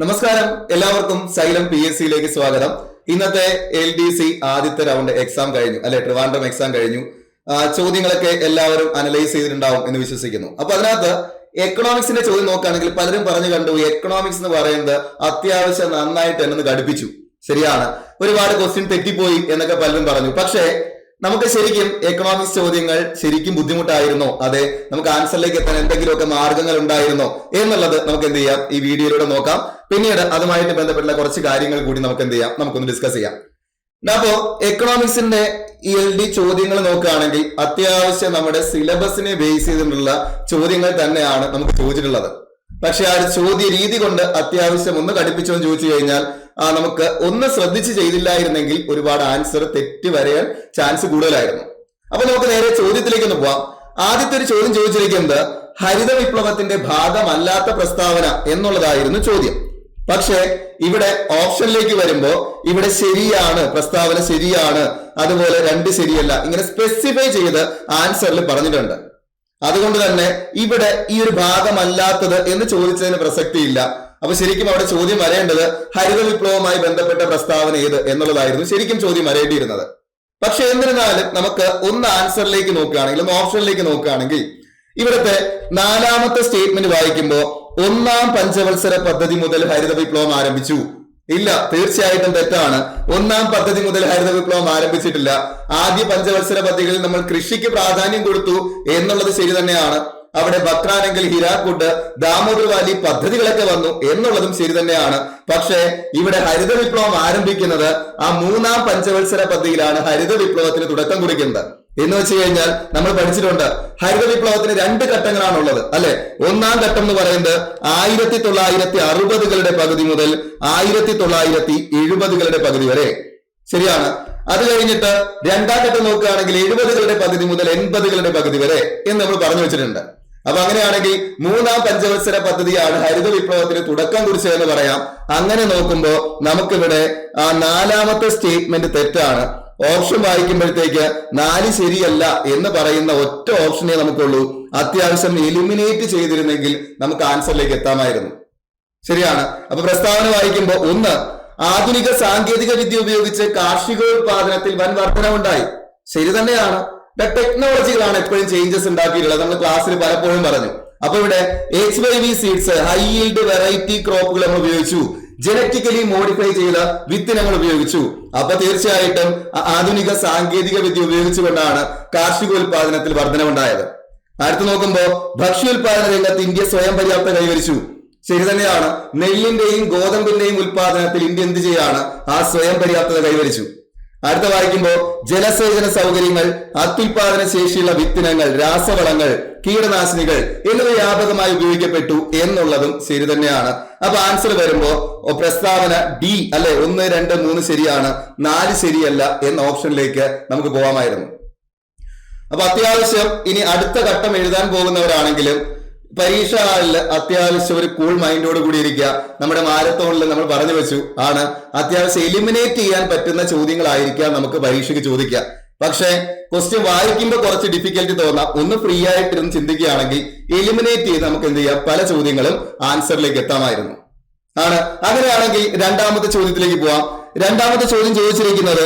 നമസ്കാരം, എല്ലാവർക്കും xylem PSC സ്വാഗതം. ഇന്നത്തെ LDC ആദ്യത്തെ റൗണ്ട് എക്സാം കഴിഞ്ഞു അല്ലെ, ട്രിവാൻഡ്രം എക്സാം കഴിഞ്ഞു. ചോദ്യങ്ങളൊക്കെ എല്ലാവരും അനലൈസ് ചെയ്തിട്ടുണ്ടാവും എന്ന് വിശ്വസിക്കുന്നു. അപ്പൊ അതിനകത്ത് എക്കണോമിക്സിന്റെ ചോദ്യം നോക്കുകയാണെങ്കിൽ പലരും പറഞ്ഞു കണ്ടു എക്കണോമിക്സ് എന്ന് പറയുന്നത് അത്യാവശ്യം നന്നായിട്ട് എന്നെ ഘടിപ്പിച്ചു. ശരിയാണ്, ഒരുപാട് ക്വസ്റ്റ്യൻ തെറ്റിപ്പോയി എന്നൊക്കെ പലരും പറഞ്ഞു. പക്ഷേ നമുക്ക് ശരിക്കും എക്കണോമിക്സ് ചോദ്യങ്ങൾ ശരിക്കും ബുദ്ധിമുട്ടായിരുന്നോ, അതെ നമുക്ക് ആൻസറിലേക്ക് എത്താൻ എന്തെങ്കിലുമൊക്കെ മാർഗങ്ങൾ ഉണ്ടായിരുന്നോ എന്നുള്ളത് നമുക്ക് എന്ത് ചെയ്യാം, ഈ വീഡിയോയിലൂടെ നോക്കാം. പിന്നീട് അതുമായിട്ട് ബന്ധപ്പെട്ടുള്ള കുറച്ച് കാര്യങ്ങൾ കൂടി നമുക്ക് എന്ത് ചെയ്യാം, നമുക്കൊന്ന് ഡിസ്കസ് ചെയ്യാം. അപ്പോ എക്കണോമിക്സിന്റെ LD ചോദ്യങ്ങൾ നോക്കുകയാണെങ്കിൽ അത്യാവശ്യം നമ്മുടെ സിലബസിനെ ബേസ് ചെയ്തിട്ടുള്ള ചോദ്യങ്ങൾ തന്നെയാണ് നമുക്ക് ചോദിച്ചിട്ടുള്ളത്. പക്ഷെ ആ ചോദ്യ രീതി കൊണ്ട് അത്യാവശ്യം ഒന്ന് ഘടിപ്പിച്ചോ എന്ന് ചോദിച്ചു കഴിഞ്ഞാൽ നമുക്ക് ഒന്ന് ശ്രദ്ധിച്ച് ചെയ്തില്ലായിരുന്നെങ്കിൽ ഒരുപാട് ആൻസർ തെറ്റി വരാൻ ചാൻസ് കൂടുതലായിരുന്നു. അപ്പൊ നമുക്ക് നേരെ ചോദ്യത്തിലേക്ക് ഒന്ന് പോവാം. ആദ്യത്തെ ഒരു ചോദ്യം ചോദിച്ചിരിക്കുന്നത് ഹരിത വിപ്ലവത്തിന്റെ ഭാഗമല്ലാത്ത പ്രസ്താവന എന്നുള്ളതായിരുന്നു ചോദ്യം. പക്ഷെ ഇവിടെ ഓപ്ഷനിലേക്ക് വരുമ്പോ ഇവിടെ ശരിയാണ്, പ്രസ്താവന ശരിയാണ്, അതുപോലെ രണ്ട് ശരിയല്ല, ഇങ്ങനെ സ്പെസിഫൈ ചെയ്ത് ആൻസറിൽ പറഞ്ഞിട്ടുണ്ട്. അതുകൊണ്ട് തന്നെ ഇവിടെ ഈ ഒരു ഭാഗമല്ലാത്തത് എന്ന് ചോദിച്ചതിന് പ്രസക്തിയില്ല. അപ്പൊ ശരിക്കും അവിടെ ചോദ്യം വരേണ്ടത് ഹരിത വിപ്ലവവുമായി ബന്ധപ്പെട്ട പ്രസ്താവന ഏത് എന്നുള്ളതായിരുന്നു ശരിക്കും ചോദ്യം വരേണ്ടിയിരുന്നത്. പക്ഷെ എന്നിരുന്നാലും നമുക്ക് ഒന്ന് ആൻസറിലേക്ക് നോക്കുകയാണെങ്കിൽ, ഒന്ന് ഓപ്ഷനിലേക്ക് നോക്കുകയാണെങ്കിൽ ഇവിടുത്തെ നാലാമത്തെ സ്റ്റേറ്റ്മെന്റ് വായിക്കുമ്പോൾ ഒന്നാം പഞ്ചവത്സര പദ്ധതി മുതൽ ഹരിത വിപ്ലവം ആരംഭിച്ചു. ഇല്ല, തീർച്ചയായിട്ടും തെറ്റാണ്. ഒന്നാം പദ്ധതി മുതൽ ഹരിത വിപ്ലവം ആരംഭിച്ചിട്ടില്ല. ആദ്യ പഞ്ചവത്സര പദ്ധതികളിൽ നമ്മൾ കൃഷിക്ക് പ്രാധാന്യം കൊടുത്തു എന്നുള്ളത് ശരി തന്നെയാണ്. അവിടെ ബക്രാനെങ്കിൽ, ഹിരാക്കുഡ്, ദാമോദർ വാലി പദ്ധതികളൊക്കെ വന്നു എന്നുള്ളതും ശരി തന്നെയാണ്. പക്ഷേ ഇവിടെ ഹരിത വിപ്ലവം ആരംഭിക്കുന്നത് ആ മൂന്നാം പഞ്ചവത്സര പദ്ധതിയിലാണ് ഹരിത വിപ്ലവത്തിന് തുടക്കം കുറിക്കുന്നത്. എന്ന് വെച്ച് കഴിഞ്ഞാൽ നമ്മൾ പഠിച്ചിട്ടുണ്ട് ഹരിത വിപ്ലവത്തിന് രണ്ട് ഘട്ടങ്ങളാണുള്ളത് അല്ലെ. ഒന്നാം ഘട്ടം എന്ന് പറയുന്നത് 1960കളുടെ പകുതി മുതൽ 1970കളുടെ പകുതി വരെ. ശരിയാണ്. അത് കഴിഞ്ഞിട്ട് രണ്ടാം ഘട്ടം നോക്കുകയാണെങ്കിൽ 70കളുടെ പകുതി മുതൽ 80കളുടെ പകുതി വരെ എന്ന് നമ്മൾ പറഞ്ഞു വെച്ചിട്ടുണ്ട്. അപ്പൊ അങ്ങനെയാണെങ്കിൽ മൂന്നാം പഞ്ചവത്സര പദ്ധതിയാണ് ഹരിത വിപ്ലവത്തിന് തുടക്കം കുറിച്ചതെന്ന് പറയാം. അങ്ങനെ നോക്കുമ്പോൾ നമുക്കിവിടെ ആ നാലാമത്തെ സ്റ്റേറ്റ്മെന്റ് തെറ്റാണ്. ഓപ്ഷൻ വായിക്കുമ്പോഴത്തേക്ക് 4 ശരിയല്ല എന്ന് പറയുന്ന ഒറ്റ ഓപ്ഷനേ നമുക്കുള്ളൂ. അത്യാവശ്യം എലിമിനേറ്റ് ചെയ്തിരുന്നെങ്കിൽ നമുക്ക് ആൻസറിലേക്ക് എത്താമായിരുന്നു. ശരിയാണ്. അപ്പൊ പ്രസ്താവന വായിക്കുമ്പോൾ ഒന്ന്, ആധുനിക സാങ്കേതിക വിദ്യ ഉപയോഗിച്ച് കാർഷികോത്പാദനത്തിൽ വൻ വർധനവുണ്ടായി. ശരി തന്നെയാണ്. ടെക്നോളജികളാണ് എപ്പോഴും ചേഞ്ചസ് ഉണ്ടാക്കിയിട്ടുള്ളത്. നമ്മൾ ക്ലാസ്സിൽ പലപ്പോഴും പറഞ്ഞു. അപ്പൊ ഇവിടെ HYV seeds, high yield variety ക്രോപ്പുകൾ നമ്മൾ ഉപയോഗിച്ചു. ജനറ്റിക്കലി മോഡിഫൈ ചെയ്ത വിത്തിനങ്ങൾ ഉപയോഗിച്ചു. അപ്പൊ തീർച്ചയായിട്ടും ആധുനിക സാങ്കേതിക വിദ്യ ഉപയോഗിച്ചുകൊണ്ടാണ് കാർഷികോത്പാദനത്തിൽ വർധനവുണ്ടായത്. അടുത്ത് നോക്കുമ്പോൾ ഭക്ഷ്യോത്പാദന രംഗത്ത് ഇന്ത്യ സ്വയം പര്യാപ്തത കൈവരിച്ചു. ശരി തന്നെയാണ്. നെല്ലിന്റെയും ഗോതമ്പിന്റെയും ഉത്പാദനത്തിൽ ഇന്ത്യ എന്ത് ചെയ്യാണ്, ആ സ്വയം പര്യാപ്തത കൈവരിച്ചു. അടുത്ത വായിക്കുമ്പോൾ ജലസേചന സൗകര്യങ്ങൾ, അത്യുൽപാദന ശേഷിയുള്ള വിത്തിനങ്ങൾ, രാസവളങ്ങൾ, കീടനാശിനികൾ എന്നിവ വ്യാപകമായി ഉപയോഗിക്കപ്പെട്ടു എന്നുള്ളതും ശരി തന്നെയാണ്. അപ്പൊ ആൻസർ വരുമ്പോ പ്രസ്താവന D അല്ലെ, 1, 2, 3 ശരിയാണ്, 4 ശരിയല്ല എന്ന ഓപ്ഷനിലേക്ക് നമുക്ക് പോകാമായിരുന്നു. അപ്പൊ അത്യാവശ്യം ഇനി അടുത്ത ഘട്ടം എഴുതാൻ പോകുന്നവരാണെങ്കിലും പരീക്ഷ ഹാളിൽ അത്യാവശ്യം ഒരു കൂൾ മൈൻഡോട് കൂടി ഇരിക്കുക. നമ്മുടെ മാരത്തോണിൽ നമ്മൾ പറഞ്ഞു വെച്ചു ആണ് അത്യാവശ്യം എലിമിനേറ്റ് ചെയ്യാൻ പറ്റുന്ന ചോദ്യങ്ങളായിരിക്കാം നമുക്ക് പരീക്ഷയ്ക്ക് ചോദിക്കുക. പക്ഷെ ക്വസ്റ്റ്യൻ വായിക്കുമ്പോൾ കുറച്ച് ഡിഫിക്കൽറ്റി തോന്നാം. ഒന്ന് ഫ്രീ ആയിട്ടിരുന്ന് ചിന്തിക്കുകയാണെങ്കിൽ എലിമിനേറ്റ് ചെയ്ത് നമുക്ക് എന്ത് ചെയ്യാം, പല ചോദ്യങ്ങളും ആൻസറിലേക്ക് എത്താമായിരുന്നു ആണ്. അങ്ങനെയാണെങ്കിൽ രണ്ടാമത്തെ ചോദ്യത്തിലേക്ക് പോവാം. രണ്ടാമത്തെ ചോദ്യം ചോദിച്ചിരിക്കുന്നത്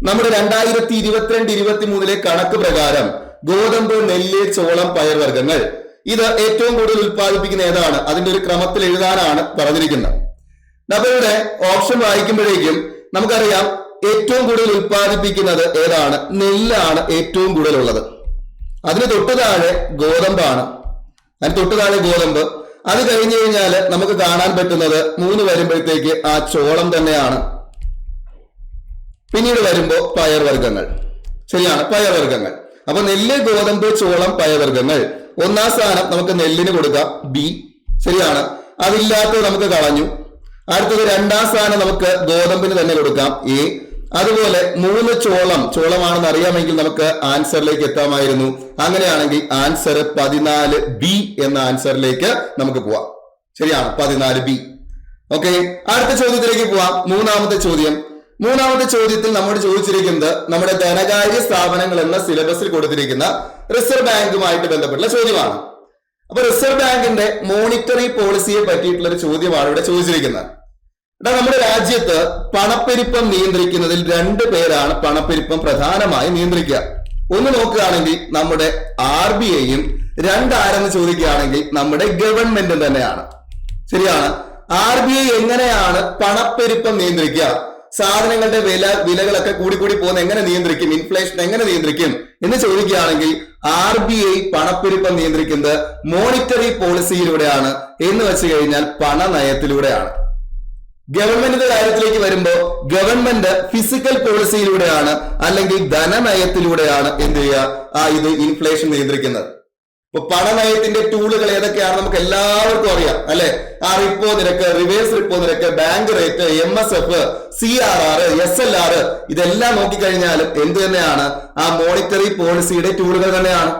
നമ്മുടെ 2022-23 കണക്ക് പ്രകാരം ഗോതമ്പ്, നെല്ല്, ചോളം, പയർവർഗ്ഗങ്ങൾ ഇത് ഏറ്റവും കൂടുതൽ ഉത്പാദിപ്പിക്കുന്ന ഏതാണ്, അതിന്റെ ഒരു ക്രമത്തിൽ എഴുതാനാണ് പറഞ്ഞിരിക്കുന്നത്. അപ്പൊ ഇവിടെ ഓപ്ഷൻ വായിക്കുമ്പോഴേക്കും നമുക്കറിയാം ഏറ്റവും കൂടുതൽ ഉത്പാദിപ്പിക്കുന്നത് ഏതാണ്, നെല്ലാണ് ഏറ്റവും കൂടുതലുള്ളത്. അതിന് തൊട്ടു താഴെ ഗോതമ്പാണ്. അതിന് തൊട്ടു താഴെ ഗോതമ്പ്. അത് കഴിഞ്ഞു കഴിഞ്ഞാൽ നമുക്ക് കാണാൻ പറ്റുന്നത് 3 വരുമ്പോഴത്തേക്ക് ആ ചോളം തന്നെയാണ്. പിന്നീട് വരുമ്പോ പയർവർഗ്ഗങ്ങൾ. ശരിയാണ്, പയർവർഗ്ഗങ്ങൾ. അപ്പൊ നെല്ല്, ഗോതമ്പ്, ചോളം, പയർവർഗ്ഗങ്ങൾ. ഒന്നാം സ്ഥാനം നമുക്ക് നെല്ലിന് കൊടുക്കാം, B. ശരിയാണ്. അതില്ലാത്തത് നമുക്ക് കളഞ്ഞു. അടുത്തത് രണ്ടാം സ്ഥാനം നമുക്ക് ഗോതമ്പിന് തന്നെ കൊടുക്കാം, A. അതുപോലെ 3 ചോളമാണെന്ന് അറിയാമെങ്കിൽ നമുക്ക് ആൻസറിലേക്ക് എത്താമായിരുന്നു. അങ്ങനെയാണെങ്കിൽ ആൻസർ 14B എന്ന ആൻസറിലേക്ക് നമുക്ക് പോവാം. ശരിയാണ്, 14B. ഓക്കെ, അടുത്ത ചോദ്യത്തിലേക്ക് പോവാം. മൂന്നാമത്തെ ചോദ്യത്തിൽ നമ്മോട് ചോദിച്ചിരിക്കുന്നത് നമ്മുടെ ധനകാര്യ സ്ഥാപനങ്ങൾ എന്ന സിലബസിൽ കൊടുത്തിരിക്കുന്ന റിസർവ് ബാങ്കുമായിട്ട് ബന്ധപ്പെട്ടുള്ള ചോദ്യമാണ്. അപ്പൊ റിസർവ് ബാങ്കിന്റെ മോണിറ്ററി പോളിസിയെ പറ്റിയിട്ടുള്ള ഒരു ചോദ്യമാണ് ഇവിടെ ചോദിച്ചിരിക്കുന്നത്. നമ്മുടെ രാജ്യത്ത് പണപ്പെരുപ്പം നിയന്ത്രിക്കുന്നതിൽ 2 പേരാണ് പണപ്പെരുപ്പം പ്രധാനമായി നിയന്ത്രിക്കുക. ഒന്ന് നോക്കുകയാണെങ്കിൽ നമ്മുടെ RBIയും, രണ്ടാരെന്ന് ചോദിക്കുകയാണെങ്കിൽ നമ്മുടെ ഗവൺമെന്റും തന്നെയാണ്. ശരിയാണ്. RBI എങ്ങനെയാണ് പണപ്പെരുപ്പം നിയന്ത്രിക്കുക? സാധനങ്ങളുടെ വിലകളൊക്കെ കൂടി പോകുന്ന എങ്ങനെ നിയന്ത്രിക്കും? ഇൻഫ്ലേഷൻ എങ്ങനെ നിയന്ത്രിക്കും എന്ന് ചോദിക്കുകയാണെങ്കിൽ RBI പണപ്പെരുപ്പം നിയന്ത്രിക്കുന്നത് മോണിറ്ററി പോളിസിയിലൂടെയാണ് എന്ന് വെച്ച് കഴിഞ്ഞാൽ പണനയത്തിലൂടെയാണ്. ഗവൺമെന്റിന്റെ കാര്യത്തിലേക്ക് വരുമ്പോൾ ഗവൺമെന്റ് ഫിസിക്കൽ പോളിസിയിലൂടെയാണ് അല്ലെങ്കിൽ ധനനയത്തിലൂടെയാണ് എന്ത് ചെയ്യുക ഇത് ഇൻഫ്ലേഷൻ നിയന്ത്രിക്കുന്നത്. ഇപ്പൊ പണനയത്തിന്റെ ടൂളുകൾ ഏതൊക്കെയാണ് നമുക്ക് എല്ലാവർക്കും അറിയാം അല്ലെ? ആ റിപ്പോ നിരക്ക്, റിവേഴ്സ് റിപ്പോ നിരക്ക്, bank rate, MSF, CRR, SLR ഇതെല്ലാം നോക്കിക്കഴിഞ്ഞാലും എന്ത് തന്നെയാണ്? ആ മോണിറ്ററി പോളിസിയുടെ ടൂളുകൾ തന്നെയാണ്.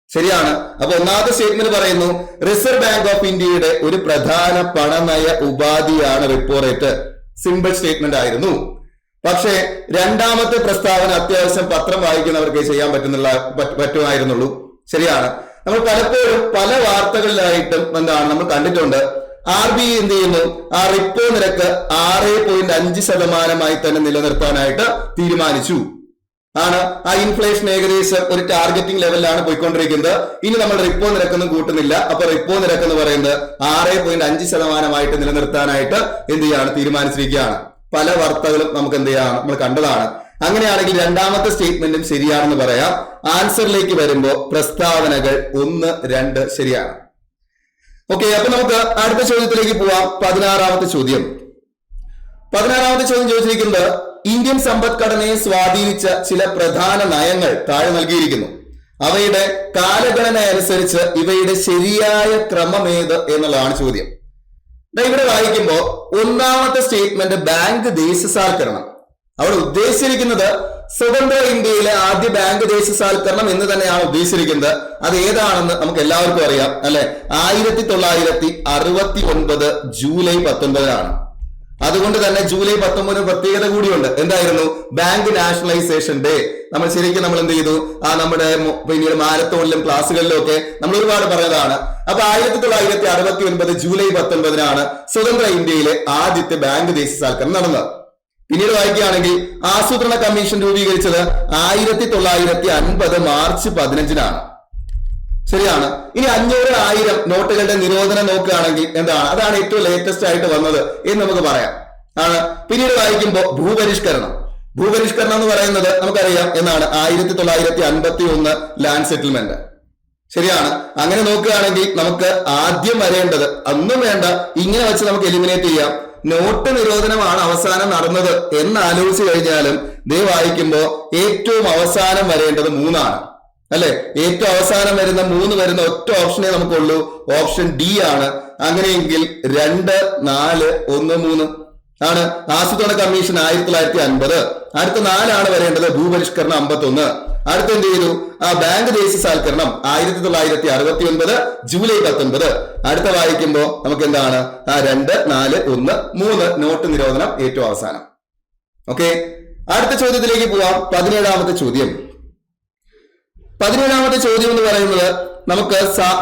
ശരിയാണ്. അപ്പൊ ഒന്നാമത്തെ സ്റ്റേറ്റ്മെന്റ് പറയുന്നു റിസർവ് ബാങ്ക് ഓഫ് ഇന്ത്യയുടെ ഒരു പ്രധാന പണനയ ഉപാധിയാണ് റിപ്പോ റേറ്റ്. സിമ്പിൾ സ്റ്റേറ്റ്മെന്റ് ആയിരുന്നു. പക്ഷേ രണ്ടാമത്തെ പ്രസ്താവന അത്യാവശ്യം പത്രം വായിക്കുന്നവർക്ക് ചെയ്യാൻ പറ്റുമായിരുന്നുള്ളൂ. ശരിയാണ്. നമ്മൾ പലപ്പോഴും പല വാർത്തകളിലായിട്ടും നമ്മൾ കണ്ടിട്ടുണ്ട് RBI എന്ത് ചെയ്യുന്നു? ആ റിപ്പോ നിരക്ക് 6.5% തന്നെ നിലനിർത്താനായിട്ട് തീരുമാനിച്ചു. ആണ് ആ ഇൻഫ്ലേഷൻ ഏകദേശം ഒരു ടാർഗറ്റിംഗ് ലെവലിലാണ് പോയിക്കൊണ്ടിരിക്കുന്നത്. ഇനി നമ്മൾ റിപ്പോ നിരക്കൊന്നും കൂട്ടുന്നില്ല. അപ്പൊ റിപ്പോ നിരക്ക് എന്ന് പറയുന്നത് 6.5% നിലനിർത്താനായിട്ട് എന്ത് ചെയ്യാണ്? തീരുമാനിച്ചിരിക്കുകയാണ്. പല വാർത്തകളും നമുക്ക് എന്ത് ചെയ്യാണ്? നമ്മൾ കണ്ടതാണ്. അങ്ങനെയാണെങ്കിൽ രണ്ടാമത്തെ സ്റ്റേറ്റ്മെന്റും ശരിയാണെന്ന് പറയാം. ആൻസറിലേക്ക് വരുമ്പോൾ പ്രസ്താവനകൾ 1, 2 ശരിയാണ്. ഓക്കെ, അപ്പൊ നമുക്ക് അടുത്ത ചോദ്യത്തിലേക്ക് പോവാം. 16ാമത്തെ ചോദ്യം ചോദിച്ചിരിക്കുന്നത് ഇന്ത്യൻ സമ്പദ്ഘടനയെ സ്വാധീനിച്ച ചില പ്രധാന നയങ്ങൾ താഴെ നൽകിയിരിക്കുന്നു. അവയുടെ കാലഗണന അനുസരിച്ച് ഇവയുടെ ശരിയായ ക്രമമേത് എന്നുള്ളതാണ് ചോദ്യം. ഇവിടെ വായിക്കുമ്പോൾ ഒന്നാമത്തെ സ്റ്റേറ്റ്മെന്റ് ബാങ്ക് ദേശസാൽക്കരണം. അവിടെ ഉദ്ദേശിച്ചിരിക്കുന്നത് സ്വതന്ത്ര ഇന്ത്യയിലെ ആദ്യ ബാങ്ക് ദേശസാൽക്കരണം എന്ന് തന്നെയാണ് ഉദ്ദേശിച്ചിരിക്കുന്നത്. അത് ഏതാണെന്ന് നമുക്ക് എല്ലാവർക്കും അറിയാം അല്ലെ? 1969 ജൂലൈ 19 അതുകൊണ്ട് തന്നെ ജൂലൈ 19 പ്രത്യേകത കൂടിയുണ്ട്. എന്തായിരുന്നു? Bank nationalisation day. നമ്മൾ എന്ത് ചെയ്തു? നമ്മുടെ പിന്നീട് മാരത്തോണിലും ക്ലാസ്സുകളിലും ഒക്കെ നമ്മൾ ഒരുപാട് പറഞ്ഞതാണ്. അപ്പൊ 1969 ജൂലൈ 19 സ്വതന്ത്ര ഇന്ത്യയിലെ ആദ്യത്തെ ബാങ്ക് ദേശസാൽക്കരണം നടന്നത്. പിന്നീട് വായിക്കുകയാണെങ്കിൽ ആസൂത്രണ കമ്മീഷൻ രൂപീകരിച്ചത് 1950 മാർച്ച് 15 ശരിയാണ്. ഇനി 500, 1000 നോട്ടുകളുടെ നിരോധനം നോക്കുകയാണെങ്കിൽ അതാണ് ഏറ്റവും ലേറ്റസ്റ്റ് ആയിട്ട് വന്നത് എന്ന് നമുക്ക് പറയാം. പിന്നീട് വായിക്കുമ്പോൾ ഭൂപരിഷ്കരണം എന്ന് പറയുന്നത് നമുക്കറിയാം 1951 ലാൻഡ് സെറ്റിൽമെന്റ്. ശരിയാണ്. അങ്ങനെ നോക്കുകയാണെങ്കിൽ നമുക്ക് ആദ്യം വരേണ്ടത് ഒന്നും വേണ്ട, ഇങ്ങനെ വെച്ച് നമുക്ക് എലിമിനേറ്റ് ചെയ്യാം. നോട്ട് നിരോധനമാണ് അവസാനം നടന്നത് എന്ന് ആലോചിച്ച് കഴിഞ്ഞാലും വായിക്കുമ്പോൾ ഏറ്റവും അവസാനം വരേണ്ടത് 3 അല്ലെ? ഏറ്റവും അവസാനം വരുന്ന 3 വരുന്ന ഒറ്റ ഓപ്ഷനേ നമുക്കുള്ളൂ. ഓപ്ഷൻ ഡി ആണ്. അങ്ങനെയെങ്കിൽ 2, 4, 1, 3 ആസൂത്രണ കമ്മീഷൻ 1950. അടുത്ത 4 വരേണ്ടത് ഭൂപരിഷ്കരണം 51. അടുത്ത എന്ത് ചെയ്തു? ആ ബാങ്ക് ദേശസാൽക്കരണം 1969 ജൂലൈ 19. അടുത്ത വായിക്കുമ്പോ നമുക്ക് 2, 4, 1, 3 നോട്ട് നിരോധനം ഏറ്റവും അവസാനം. ഓക്കെ, അടുത്ത ചോദ്യത്തിലേക്ക് പോവാം. 17ാമത്തെ ചോദ്യം എന്ന് പറയുന്നത് നമുക്ക്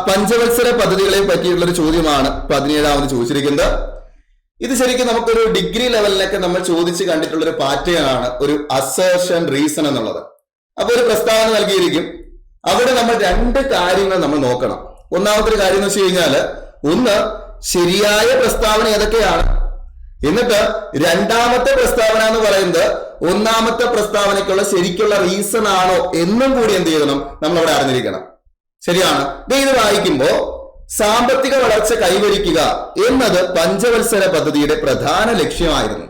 പഞ്ചവത്സര പദ്ധതികളെ പറ്റിയിട്ടുള്ള ഒരു ചോദ്യമാണ് 17ാമത് ചോദിച്ചിരിക്കുന്നത്. ഇത് ശരിക്കും നമുക്കൊരു ഡിഗ്രി ലെവലിലൊക്കെ നമ്മൾ ചോദിച്ച് കണ്ടിട്ടുള്ള ഒരു പാറ്റേൺ ആണ്, ഒരു അസേർഷൻ റീസൺ എന്നുള്ളത്. അപ്പൊ ഒരു പ്രസ്താവന നൽകിയിരിക്കും. അവിടെ നമ്മൾ 2 കാര്യങ്ങൾ നമ്മൾ നോക്കണം. ഒന്നാമത്തെ കാര്യം എന്ന് വെച്ച് കഴിഞ്ഞാല് ഒന്ന് ശരിയായ പ്രസ്താവന ഏതൊക്കെയാണ്, എന്നിട്ട് രണ്ടാമത്തെ പ്രസ്താവന എന്ന് പറയുന്നത് ഒന്നാമത്തെ പ്രസ്താവനയ്ക്കുള്ള ശരിക്കുള്ള റീസൺ ആണോ എന്നും കൂടി എന്ത് ചെയ്യണം? നമ്മൾ അവിടെ അറിഞ്ഞിരിക്കണം. ശരിയാണ്. ഇത് വായിക്കുമ്പോ സാമ്പത്തിക വളർച്ച കൈവരിക്കുക എന്നത് പഞ്ചവത്സര പദ്ധതിയുടെ പ്രധാന ലക്ഷ്യമായിരുന്നു.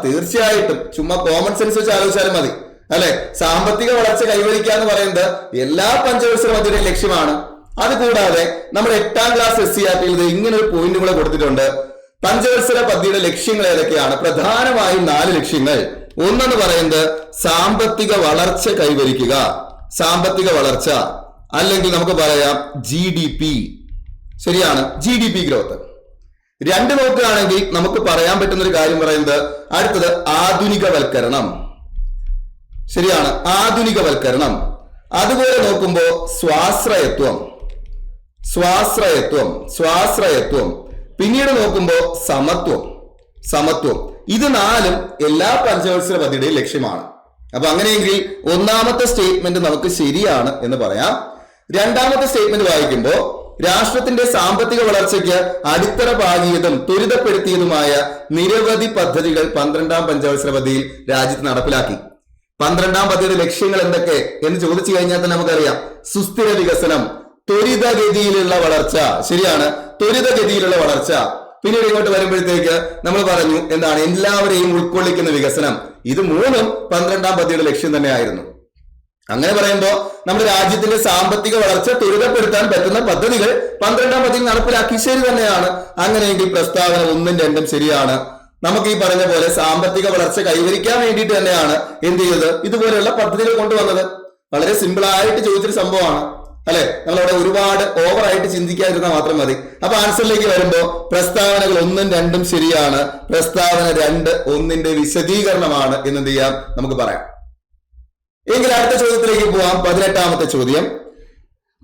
തീർച്ചയായിട്ടും ചുമ്മാ കോമൺ സെൻസ് വെച്ച് ആലോചിച്ചാലും മതി അല്ലെ? സാമ്പത്തിക വളർച്ച കൈവരിക്കുക എന്ന് പറയുന്നത് എല്ലാ പഞ്ചവത്സര പദ്ധതിയുടെ ലക്ഷ്യമാണ്. അതുകൂടാതെ നമ്മുടെ 8ാം ക്ലാസ് SCRT ഇങ്ങനെ ഒരു പോയിന്റ് കൂടെ കൊടുത്തിട്ടുണ്ട്. പഞ്ചവത്സര പദ്ധതിയുടെ ലക്ഷ്യങ്ങൾ ഏതൊക്കെയാണ്? പ്രധാനമായും 4 ലക്ഷ്യങ്ങൾ. ഒന്നെന്ന് പറയുന്നത് സാമ്പത്തിക വളർച്ച കൈവരിക്കുക, സാമ്പത്തിക വളർച്ച, അല്ലെങ്കിൽ നമുക്ക് പറയാം GDP. ശരിയാണ്, GDP ഗ്രോത്ത്. 2 നോക്കുകയാണെങ്കിൽ നമുക്ക് പറയാൻ പറ്റുന്ന ഒരു കാര്യം പറയുന്നത് അടുത്തത് ആധുനികവൽക്കരണം. ശരിയാണ്, ആധുനികവൽക്കരണം. അതുപോലെ നോക്കുമ്പോ സ്വാശ്രയത്വം. പിന്നീട് നോക്കുമ്പോ സമത്വം. ഇത് 4 എല്ലാ പഞ്ചവത്സര പദ്ധതിയുടെയും ലക്ഷ്യമാണ്. അപ്പൊ അങ്ങനെയെങ്കിൽ ഒന്നാമത്തെ സ്റ്റേറ്റ്മെന്റ് നമുക്ക് ശരിയാണ് എന്ന് പറയാം. രണ്ടാമത്തെ സ്റ്റേറ്റ്മെന്റ് വായിക്കുമ്പോൾ രാഷ്ട്രത്തിന്റെ സാമ്പത്തിക വളർച്ചയ്ക്ക് അടിത്തറ പാകിയതും ത്വരിതപ്പെടുത്തിയതുമായ നിരവധി പദ്ധതികൾ 12ാം പഞ്ചവത്സര പദ്ധതിയിൽ രാജ്യത്ത് നടപ്പിലാക്കി. 12ാം പദ്ധതിയുടെ ലക്ഷ്യങ്ങൾ എന്തൊക്കെ എന്ന് ചോദിച്ചു കഴിഞ്ഞാൽ തന്നെ നമുക്കറിയാം. സുസ്ഥിര വികസനം, ത്വരിതഗതിയിലുള്ള വളർച്ച. ശരിയാണ്, ത്വരിതഗതിയിലുള്ള വളർച്ച. പിന്നീട് ഇങ്ങോട്ട് വരുമ്പോഴത്തേക്ക് നമ്മൾ പറഞ്ഞു എന്താണ്, എല്ലാവരെയും ഉൾക്കൊള്ളിക്കുന്ന വികസനം. ഇത് 3 12ാം പദ്ധതിയുടെ ലക്ഷ്യം തന്നെയായിരുന്നു. അങ്ങനെ പറയുമ്പോൾ നമ്മുടെ രാജ്യത്തിന്റെ സാമ്പത്തിക വളർച്ച ത്വരിതപ്പെടുത്താൻ പറ്റുന്ന പദ്ധതികൾ 12ാം പദ്ധതിയിൽ നടപ്പിലാക്കി. ശരി തന്നെയാണ്. അങ്ങനെയെങ്കിൽ പ്രസ്താവന 1ഉം 2ഉം ശരിയാണ്. നമുക്ക് ഈ പറഞ്ഞ പോലെ സാമ്പത്തിക വളർച്ച കൈവരിക്കാൻ വേണ്ടിയിട്ട് തന്നെയാണ് എന്ത് ചെയ്തത്, ഇതുപോലെയുള്ള പദ്ധതികൾ കൊണ്ടുവന്നത്. വളരെ സിമ്പിൾ ആയിട്ട് ചോദിച്ചൊരു സംഭവമാണ് അല്ലെ. നമ്മളവിടെ ഒരുപാട് ഓവറായിട്ട് ചിന്തിക്കാതിരുന്നാൽ മാത്രം മതി. അപ്പൊ ആൻസറിലേക്ക് വരുമ്പോ പ്രസ്താവനകൾ 1ഉം 2ഉം ശരിയാണ്. പ്രസ്താവന 2 1ന്റെ വിശദീകരണമാണ് എന്ന് എന്ത് ചെയ്യാം, നമുക്ക് പറയാം. എങ്കിൽ അടുത്ത ചോദ്യത്തിലേക്ക് പോവാം. 18ാമത്തെ ചോദ്യം.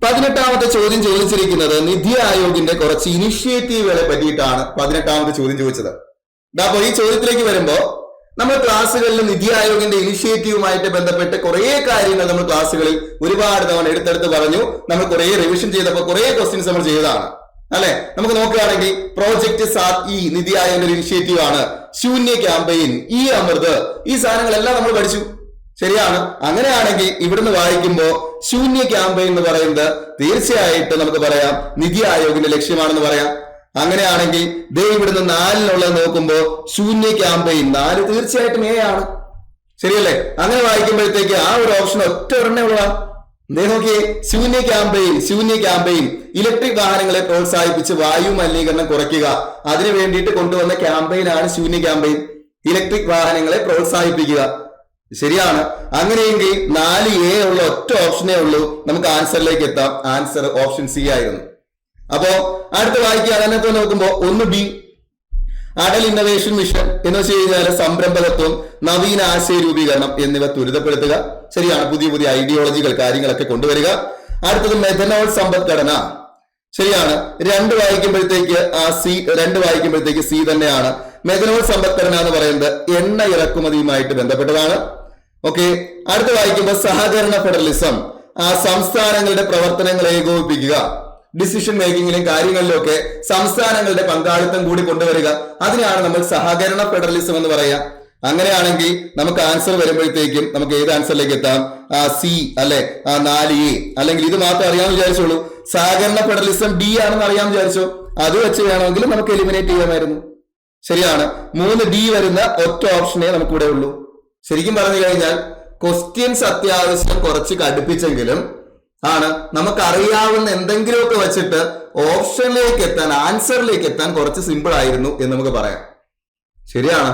18ാമത്തെ ചോദ്യം ചോദിച്ചിരിക്കുന്നത് നിതി ആയോഗിന്റെ കുറച്ച് ഇനിഷ്യേറ്റീവുകളെ പറ്റിയിട്ടാണ് 18ാമത്തെ ചോദ്യം ചോദിച്ചത്. അപ്പൊ ഈ ചോദ്യത്തിലേക്ക് വരുമ്പോ നമ്മൾ ക്ലാസ്സുകളിൽ നിതി ആയോഗിന്റെ ഇനിഷ്യേറ്റീവുമായിട്ട് ബന്ധപ്പെട്ട് കുറെ കാര്യങ്ങൾ നമ്മൾ ക്ലാസ്സുകളിൽ ഒരുപാട് തവണ എടുത്തെടുത്ത് പറഞ്ഞു. നമ്മൾ കുറെ റിവിഷൻ ചെയ്തപ്പോൾ കുറെ ക്വസ്റ്റ്യൻസ് നമ്മൾ ചെയ്തതാണ് അല്ലെ. നമുക്ക് നോക്കുകയാണെങ്കിൽ പ്രോജക്ട് സാത് ഈ നിതി ആയോഗിന്റെ ഇനിഷ്യേറ്റീവ് ആണ്. ശൂന്യ ക്യാമ്പയിൻ, ഈ അമൃത്, ഈ സാധനങ്ങളെല്ലാം നമ്മൾ പഠിച്ചു. ശരിയാണ്. അങ്ങനെയാണെങ്കിൽ ഇവിടുന്ന് വായിക്കുമ്പോ ശൂന്യ ക്യാമ്പയിൻ എന്ന് പറയുന്നത് തീർച്ചയായിട്ടും നമുക്ക് പറയാം നിതി ആയോഗിന്റെ ലക്ഷ്യമാണെന്ന് പറയാം. അങ്ങനെയാണെങ്കിൽ ദേ ഇവിടുന്ന് 4നുള്ളത് നോക്കുമ്പോ ശൂന്യ ക്യാമ്പയിൻ 4 തീർച്ചയായിട്ടും എ ആണ്. ശരിയല്ലേ? അങ്ങനെ വായിക്കുമ്പോഴത്തേക്ക് ആ ഒരു ഓപ്ഷൻ ഒറ്റ ഒരെണ്ണേ ഉള്ളതാണ്. ദേ നോക്കിയേ, ശൂന്യ ക്യാമ്പയിൻ ഇലക്ട്രിക് വാഹനങ്ങളെ പ്രോത്സാഹിപ്പിച്ച് വായു മലിനീകരണം കുറയ്ക്കുക. അതിനു വേണ്ടിയിട്ട് കൊണ്ടുവന്ന ക്യാമ്പയിൻ ആണ് ശൂന്യ ക്യാമ്പയിൻ. ഇലക്ട്രിക് വാഹനങ്ങളെ പ്രോത്സാഹിപ്പിക്കുക. ശരിയാണ്. അങ്ങനെയെങ്കിൽ 4A ഉള്ള ഒറ്റ ഓപ്ഷനേ ഉള്ളൂ. നമുക്ക് ആൻസറിലേക്ക് എത്താം. ആൻസർ ഓപ്ഷൻ സി ആയിരുന്നു. അപ്പോ അടുത്ത് വായിക്കുക. അതിനകത്ത് നോക്കുമ്പോ 1B അടൽ ഇന്നൊവേഷൻ മിഷൻ എന്ന് വെച്ച് കഴിഞ്ഞാൽ സംരംഭകത്വം, നവീന ആശയ രൂപീകരണം എന്നിവ ത്വരിതപ്പെടുത്തുക. ശരിയാണ്. പുതിയ പുതിയ ഐഡിയോളജികൾ കാര്യങ്ങളൊക്കെ കൊണ്ടുവരിക. അടുത്തത് മെഥനോൾ സമ്പദ്ഘടന. ശരിയാണ്. 2 വായിക്കുമ്പോഴത്തേക്ക് സി തന്നെയാണ്. മെഥനോൾ സമ്പദ്ഘടന എന്ന് പറയുന്നത് എണ്ണ ഇറക്കുമതിയുമായിട്ട് ബന്ധപ്പെട്ടതാണ്. ഓക്കെ. അടുത്ത് വായിക്കുമ്പോൾ സഹകരണ ഫെഡറലിസം, സംസ്ഥാനങ്ങളുടെ പ്രവർത്തനങ്ങൾ ഏകോപിപ്പിക്കുക. ഡിസിഷൻ മേക്കിങ്ങിലും കാര്യങ്ങളിലും ഒക്കെ സംസ്ഥാനങ്ങളുടെ പങ്കാളിത്തം കൂടി കൊണ്ടുവരിക. അതിനാണ് നമ്മൾ സഹകരണ ഫെഡറലിസം എന്ന് പറയാം. അങ്ങനെയാണെങ്കിൽ നമുക്ക് ആൻസർ വരുമ്പോഴത്തേക്കും നമുക്ക് ഏത് ആൻസറിലേക്ക് എത്താം? സി അല്ലെ, 4A. അല്ലെങ്കിൽ ഇത് മാത്രം അറിയാമെന്ന് വിചാരിച്ചോളൂ. സഹകരണ ഫെഡറലിസം ഡി ആണെന്ന് അറിയാമെന്ന് വിചാരിച്ചോ. അത് വെച്ച് വേണമെങ്കിൽ നമുക്ക് എലിമിനേറ്റ് ചെയ്യാമായിരുന്നു. ശരിയാണ്. 3D വരുന്ന ഒറ്റ ഓപ്ഷനേ നമുക്കിവിടെ ഉള്ളൂ. ശരിക്കും പറഞ്ഞു കഴിഞ്ഞാൽ ക്വസ്റ്റ്യൻസ് അത്യാവശ്യം കുറച്ച് കടുപ്പിച്ചെങ്കിലും ആണ് നമുക്കറിയാവുന്ന എന്തെങ്കിലുമൊക്കെ വെച്ചിട്ട് ഓപ്ഷനിലേക്ക് എത്താൻ, ആൻസറിലേക്ക് എത്താൻ കുറച്ച് സിമ്പിൾ ആയിരുന്നു എന്ന് നമുക്ക് പറയാം. ശരിയാണ്.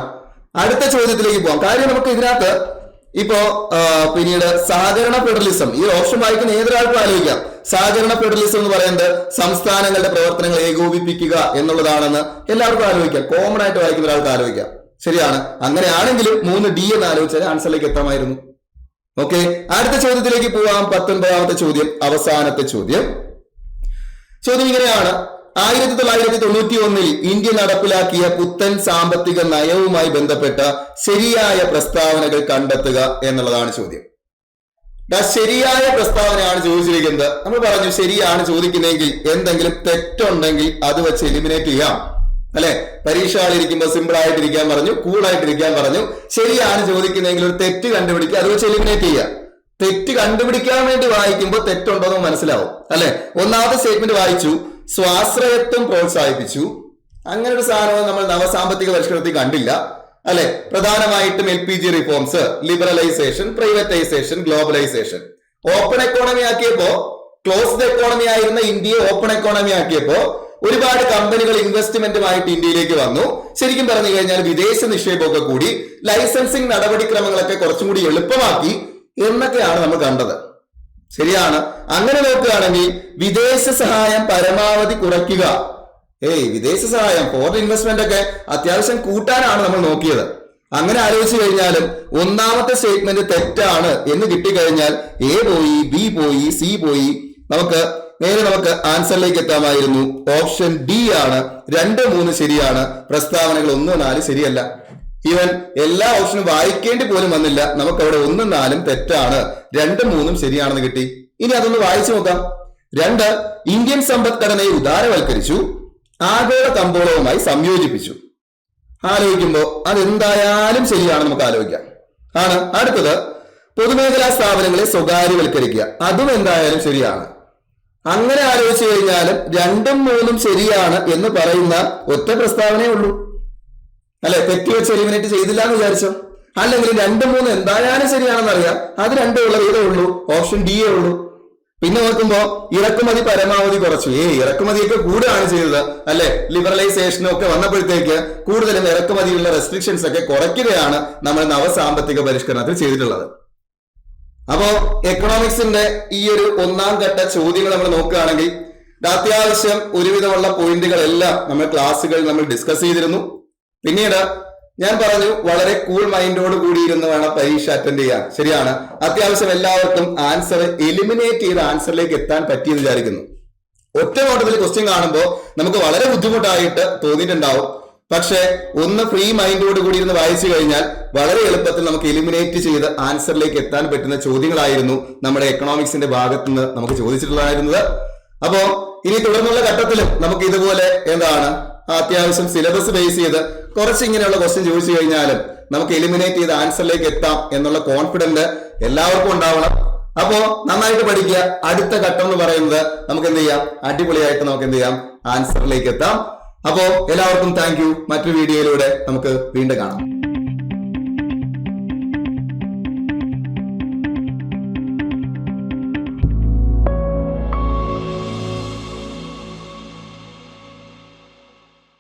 അടുത്ത ചോദ്യത്തിലേക്ക് പോകാം. കാര്യം നമുക്ക് ഇതിനകത്ത് ഇപ്പോ പിന്നീട് സഹകരണ ഫെഡറലിസം, ഈ ഓപ്ഷൻ വായിക്കുന്ന ഏതൊരാൾക്കും ആലോചിക്കാം. സഹകരണ ഫെഡറലിസം എന്ന് പറയുന്നത് സംസ്ഥാനങ്ങളുടെ പ്രവർത്തനങ്ങൾ ഏകോപിപ്പിക്കുക എന്നുള്ളതാണെന്ന് എല്ലാവർക്കും ആലോചിക്കാം. കോമൺ ആയിട്ട് വായിക്കുന്ന ഒരാൾക്ക് ആലോചിക്കാം. ശരിയാണ്. അങ്ങനെയാണെങ്കിലും 3D എന്ന് ആലോചിച്ചാൽ ആൻസറിലേക്ക് എത്താമായിരുന്നു. ഓക്കെ. അടുത്ത ചോദ്യത്തിലേക്ക് പോവാം. 19ാമത്തെ ചോദ്യം, അവസാനത്തെ ചോദ്യം. ചോദ്യം ഇങ്ങനെയാണ്: 1991 ഇന്ത്യ നടപ്പിലാക്കിയ പുത്തൻ സാമ്പത്തിക നയവുമായി ബന്ധപ്പെട്ട ശരിയായ പ്രസ്താവനകൾ കണ്ടെത്തുക എന്നുള്ളതാണ് ചോദ്യം. ശരിയായ പ്രസ്താവനയാണ് ചോദിച്ചിരിക്കുന്നത്. നമ്മൾ പറഞ്ഞു ശരിയാണ് ചോദിക്കുന്നതെങ്കിൽ എന്തെങ്കിലും തെറ്റുണ്ടെങ്കിൽ അത് വെച്ച് എലിമിനേറ്റ് ചെയ്യാം അല്ലെ. പരീക്ഷ ഹാളിരിക്കുമ്പോൾ സിമ്പിൾ ആയിട്ടിരിക്കാൻ പറഞ്ഞു, കൂളായിട്ടിരിക്കാൻ പറഞ്ഞു. ശരിയാണ് ചോദിക്കുന്നതെങ്കിൽ ഒരു തെറ്റ് കണ്ടുപിടിക്കുക, അത് വെച്ച് എലിമിനേറ്റ് ചെയ്യുക. തെറ്റ് കണ്ടുപിടിക്കാൻ വേണ്ടി വായിക്കുമ്പോൾ തെറ്റുണ്ടോ എന്ന് മനസ്സിലാവും അല്ലെ. ഒന്നാമത്തെ സ്റ്റേറ്റ്മെന്റ് വായിച്ചു, സ്വാശ്രയത്വം പ്രോത്സാഹിപ്പിച്ചു. അങ്ങനെ ഒരു സാധനം നമ്മൾ നവസാമ്പത്തിക പരിഷ്കരണത്തിൽ കണ്ടില്ല അല്ലെ. പ്രധാനമായിട്ടും LPG reforms, liberalisation, privatisation, globalisation. Open economy ആക്കിയപ്പോ, ക്ലോസ്ഡ് എക്കോണമി ആയിരുന്ന ഇന്ത്യയെ ഓപ്പൺ എക്കോണമി ആക്കിയപ്പോ ഒരുപാട് കമ്പനികൾ ഇൻവെസ്റ്റ്മെന്റുമായിട്ട് ഇന്ത്യയിലേക്ക് വന്നു. ശരിക്കും പറഞ്ഞു കഴിഞ്ഞാൽ വിദേശ നിക്ഷേപമൊക്കെ കൂടി, ലൈസൻസിങ് നടപടിക്രമങ്ങളൊക്കെ കുറച്ചും കൂടി എളുപ്പമാക്കി എന്നൊക്കെയാണ് നമ്മൾ കണ്ടത്. ശരിയാണ്. അങ്ങനെ നോക്കുകയാണെങ്കിൽ വിദേശ സഹായം പരമാവധി കുറയ്ക്കുക. വിദേശ സഹായം, ഫോറിൻ ഇൻവെസ്റ്റ്മെന്റ് ഒക്കെ അത്യാവശ്യം കൂട്ടാനാണ് നമ്മൾ നോക്കിയത്. അങ്ങനെ ആലോചിച്ചു കഴിഞ്ഞാലും ഒന്നാമത്തെ സ്റ്റേറ്റ്മെന്റ് തെറ്റാണ് എന്ന് കിട്ടിക്കഴിഞ്ഞാൽ A പോയി, B പോയി, C പോയി. നമുക്ക് നേരെ നമുക്ക് ആൻസറിലേക്ക് എത്താമായിരുന്നു. ഓപ്ഷൻ ഡി ആണ് 2, 3 ശരിയാണ്. പ്രസ്താവനകൾ 1, 4 ശരിയല്ല. ഈവൻ എല്ലാ ഓപ്ഷനും വായിക്കേണ്ടി പോലും വന്നില്ല. നമുക്ക് അവിടെ 1, 4 തെറ്റാണ്, 2, 3 ശരിയാണെന്ന് കിട്ടി. ഇനി അതൊന്ന് വായിച്ചു നോക്കാം. 2, ഇന്ത്യൻ സമ്പദ്ഘടനയെ ഉദാരവൽക്കരിച്ചു, ആഗോള കമ്പോളവുമായി സംയോജിപ്പിച്ചു. ആലോചിക്കുമ്പോൾ അതെന്തായാലും ശരിയാണ്, നമുക്ക് ആലോചിക്കാം. ആണ്. അടുത്തത്, പൊതുമേഖലാ സ്ഥാപനങ്ങളെ സ്വകാര്യവൽക്കരിക്കുക. അതും എന്തായാലും ശരിയാണ്. അങ്ങനെ ആലോചിച്ചു കഴിഞ്ഞാലും 2, 3 ശരിയാണ് എന്ന് പറയുന്ന ഒറ്റ പ്രസ്താവനയേ ഉള്ളൂ അല്ലെ. തെറ്റി വെച്ച് എലിമിനേറ്റ് ചെയ്തില്ല എന്ന് വിചാരിച്ചോ? അല്ലെങ്കിൽ 2, 3 എന്തായാലും ശരിയാണെന്ന് അറിയാം. അത് 2 ഉള്ളത് ഇതേ ഉള്ളൂ, ഓപ്ഷൻ ഡി ഉള്ളൂ. പിന്നെ നോക്കുമ്പോ ഇറക്കുമതി പരമാവധി കുറച്ചു. ഇറക്കുമതിയൊക്കെ കൂടുകയാണ് ചെയ്തത് അല്ലെ. ലിബറലൈസേഷനും ഒക്കെ വന്നപ്പോഴത്തേക്ക് കൂടുതലും ഇറക്കുമതിയുള്ള റെസ്ട്രിക്ഷൻസ് ഒക്കെ കുറയ്ക്കുകയാണ് നമ്മൾ നവസാമ്പത്തിക പരിഷ്കരണത്തിൽ ചെയ്തിട്ടുള്ളത്. അപ്പോ എക്കണോമിക്സിന്റെ ഈ ഒരു 1ാം ഘട്ട ചോദ്യങ്ങൾ നമ്മൾ നോക്കുകയാണെങ്കിൽ അത്യാവശ്യം ഒരുവിധമുള്ള പോയിന്റുകളെല്ലാം നമ്മൾ ക്ലാസ്സുകളിൽ നമ്മൾ ഡിസ്കസ് ചെയ്തിരുന്നു. പിന്നീട് ഞാൻ പറഞ്ഞു വളരെ കൂൾ മൈൻഡോട് കൂടിയിരുന്ന് വേണം പരീക്ഷ അറ്റൻഡ് ചെയ്യാൻ. ശരിയാണ്. അത്യാവശ്യം എല്ലാവർക്കും ആൻസർ എലിമിനേറ്റ് ചെയ്ത് ആൻസറിലേക്ക് എത്താൻ പറ്റിയെന്ന് വിചാരിക്കുന്നു. ഒറ്റ നോട്ടത്തിൽ ക്വസ്റ്റ്യൻ കാണുമ്പോൾ നമുക്ക് വളരെ ബുദ്ധിമുട്ടായിട്ട് തോന്നിയിട്ടുണ്ടാവും. പക്ഷെ ഒന്ന് ഫ്രീ മൈൻഡോട് കൂടി ഇരുന്ന് വായിച്ചു കഴിഞ്ഞാൽ വളരെ എളുപ്പത്തിൽ നമുക്ക് എലിമിനേറ്റ് ചെയ്ത് ആൻസറിലേക്ക് എത്താൻ പറ്റുന്ന ചോദ്യങ്ങളായിരുന്നു നമ്മുടെ എക്കണോമിക്സിന്റെ ഭാഗത്ത് നിന്ന് നമുക്ക് ചോദിച്ചിട്ടുണ്ടായിരുന്നത്. അപ്പോ ഇനി തുടർന്നുള്ള ഘട്ടത്തിലും നമുക്ക് ഇതുപോലെ അത്യാവശ്യം സിലബസ് ബേസ് ചെയ്ത് കുറച്ച് ഇങ്ങനെയുള്ള ക്വസ്റ്റ്യൻ ചോദിച്ചു കഴിഞ്ഞാലും നമുക്ക് എലിമിനേറ്റ് ചെയ്ത് ആൻസറിലേക്ക് എത്താം എന്നുള്ള കോൺഫിഡന്റ് എല്ലാവർക്കും ഉണ്ടാവണം. അപ്പോ നന്നായിട്ട് പഠിക്കുക. അടുത്ത ഘട്ടം എന്ന് പറയുന്നത് നമുക്ക് എന്ത് ചെയ്യാം, അടിപൊളിയായിട്ട് നമുക്ക് എന്ത് ചെയ്യാം, ആൻസറിലേക്ക് എത്താം. അപ്പോ എല്ലാവർക്കും താങ്ക് യു. മറ്റൊരു വീഡിയോയിലൂടെ നമുക്ക് വീണ്ടും കാണാം.